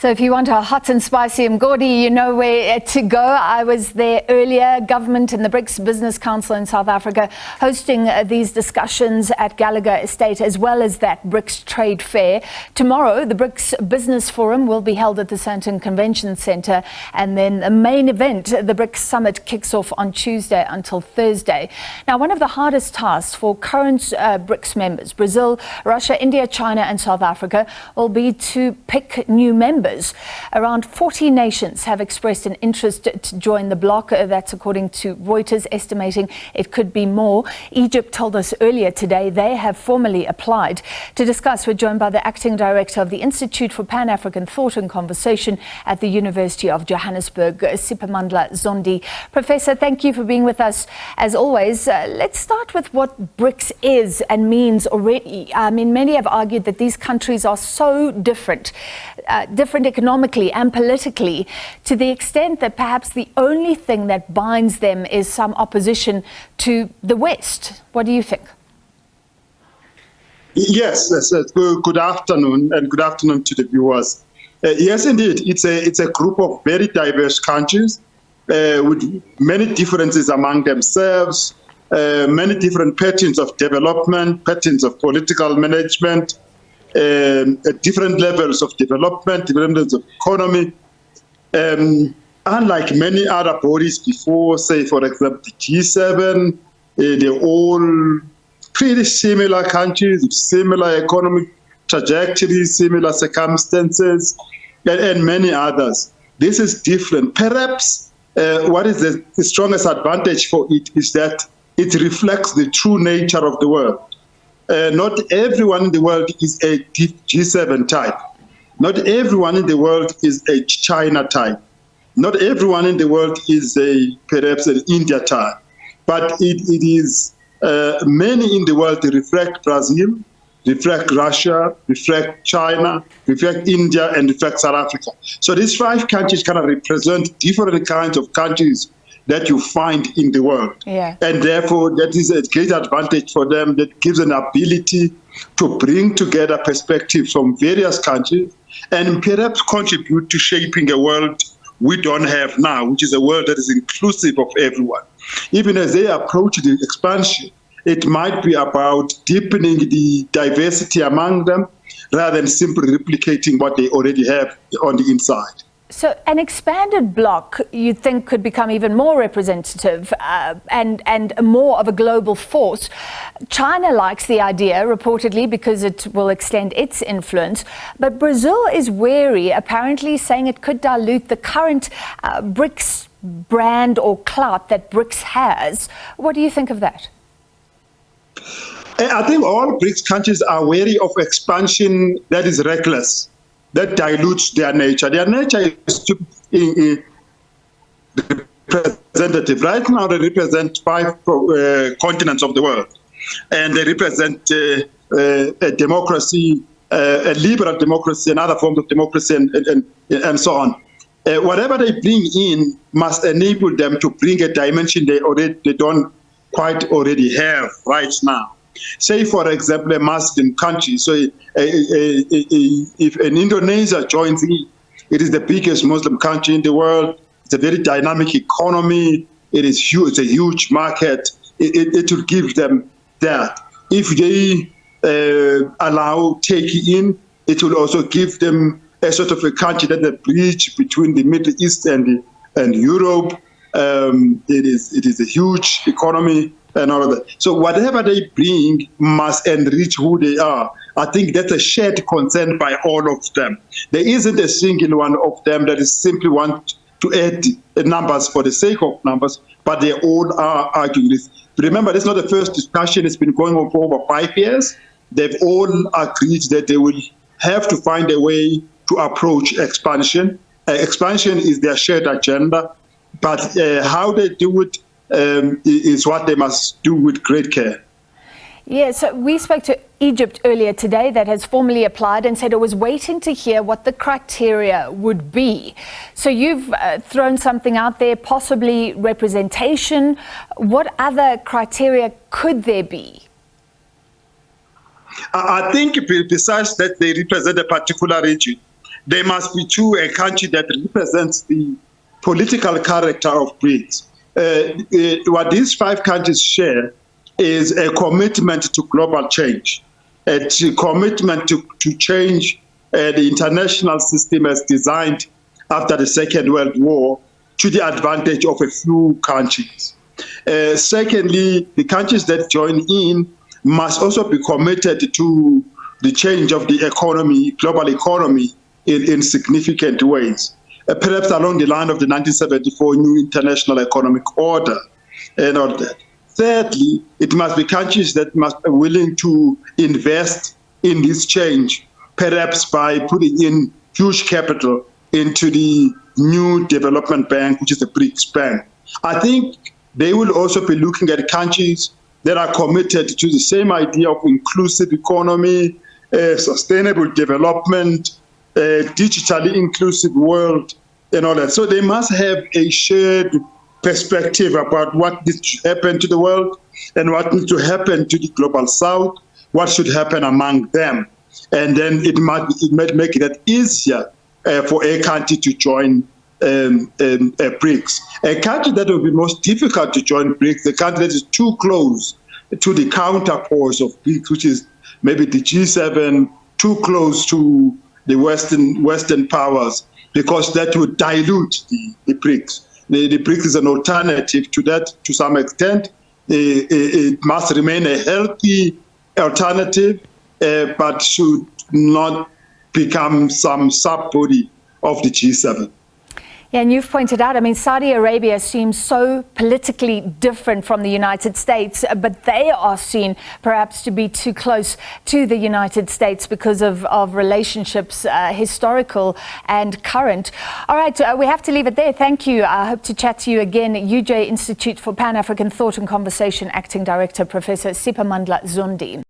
So if you want a hot and spicy mgodi, you know where to go. I was there earlier, government and the BRICS Business Council in South Africa hosting these discussions at Gallagher Estate, as well as that BRICS Trade Fair. Tomorrow, the BRICS Business Forum will be held at the Sandton Convention Centre, and then the main event, the BRICS Summit, kicks off on Tuesday until Thursday. Now, one of the hardest tasks for current BRICS members, Brazil, Russia, India, China and South Africa, will be to pick new members. Around 40 nations have expressed an interest to join the bloc. That's according to Reuters, estimating it could be more. Egypt told us earlier today they have formally applied. To discuss, we're joined by the acting director of the Institute for Pan-African Thought and Conversation at the University of Johannesburg, Siphamandla Zondi. Professor, thank you for being with us as always. Let's start with what BRICS is and means already. I mean, many have argued that these countries are so different economically and politically, to the extent that perhaps the only thing that binds them is some opposition to the West. What do you think? Yes. Good afternoon, and good afternoon to the viewers. Yes, indeed, it's a group of very diverse countries with many differences among themselves, many different patterns of development, patterns of political management, different levels of development, different levels of economy. Unlike many other bodies before, say, for example, the G7, they're all pretty similar countries with similar economic trajectories, similar circumstances, and many others. This is different. Perhaps what is the strongest advantage for it is that it reflects the true nature of the world. Not everyone in the world is a G7 type. Not everyone in the world is a China type. Not everyone in the world is perhaps an India type. But it is many in the world reflect Brazil, reflect Russia, reflect China, reflect India, and reflect South Africa. So these 5 countries kind of represent different kinds of countries that you find in the world. Yeah. And therefore, that is a great advantage for them that gives an ability to bring together perspectives from various countries and perhaps contribute to shaping a world we don't have now, which is a world that is inclusive of everyone. Even as they approach the expansion, it might be about deepening the diversity among them rather than simply replicating what they already have on the inside. So an expanded bloc, you think, could become even more representative and more of a global force. China likes the idea, reportedly, because it will extend its influence. But Brazil is wary, apparently saying it could dilute the current BRICS brand or clout that BRICS has. What do you think of that? I think all BRICS countries are wary of expansion that is reckless, that dilutes their nature. Their nature is to be representative. Right now, they represent 5 continents of the world, and they represent a democracy, a liberal democracy, and other forms of democracy, and so on. Whatever they bring in must enable them to bring a dimension they don't quite already have right now. Say, for example, a Muslim country. So if an Indonesia joins in, it is the biggest Muslim country in the world. It's a very dynamic economy. It is huge. It's a huge market. It will give them that. If they allow taking in, it will also give them a sort of a country that is a bridge between the Middle East and Europe. It is a huge economy and all of that. So whatever they bring must enrich who they are. I think that's a shared concern by all of them. There isn't a single one of them that is simply want to add numbers for the sake of numbers, but they all are arguing this. Remember, this is not the first discussion. It's been going on for over 5 years. They've all agreed that they will have to find a way to approach expansion. Expansion is their shared agenda, but how they do it is what they must do with great care. Yeah, so we spoke to Egypt earlier today that has formally applied and said it was waiting to hear what the criteria would be. So you've thrown something out there, possibly representation. What other criteria could there be? I think besides that they represent a particular region, there must be a country that represents the political character of BRICS. What these 5 countries share is a commitment to global change, a commitment to change the international system as designed after the Second World War to the advantage of a few countries. Secondly, the countries that join in must also be committed to the change of the economy, global economy, in significant ways, perhaps along the line of the 1974 New International Economic Order and all that. Thirdly, it must be countries that must be willing to invest in this change, perhaps by putting in huge capital into the new development bank, which is the BRICS Bank. I think they will also be looking at countries that are committed to the same idea of inclusive economy, sustainable development, digitally inclusive world, and all that. So they must have a shared perspective about what needs to happen to the world and what needs to happen to the global south, what should happen among them. And then it might make it easier for a country to join BRICS. A country that will be most difficult to join BRICS, the country that is too close to the counterpose of BRICS, which is maybe the G7, too close to the Western powers, because that would dilute the BRICS. The BRICS is an alternative to that to some extent. It must remain a healthy alternative, but should not become some sub-body of the G7. Yeah, and you've pointed out, I mean, Saudi Arabia seems so politically different from the United States, but they are seen perhaps to be too close to the United States because of relationships, historical and current. All right, we have to leave it there. Thank you. I hope to chat to you again. UJ Institute for Pan-African Thought and Conversation Acting Director, Professor Siphamandla Zondi.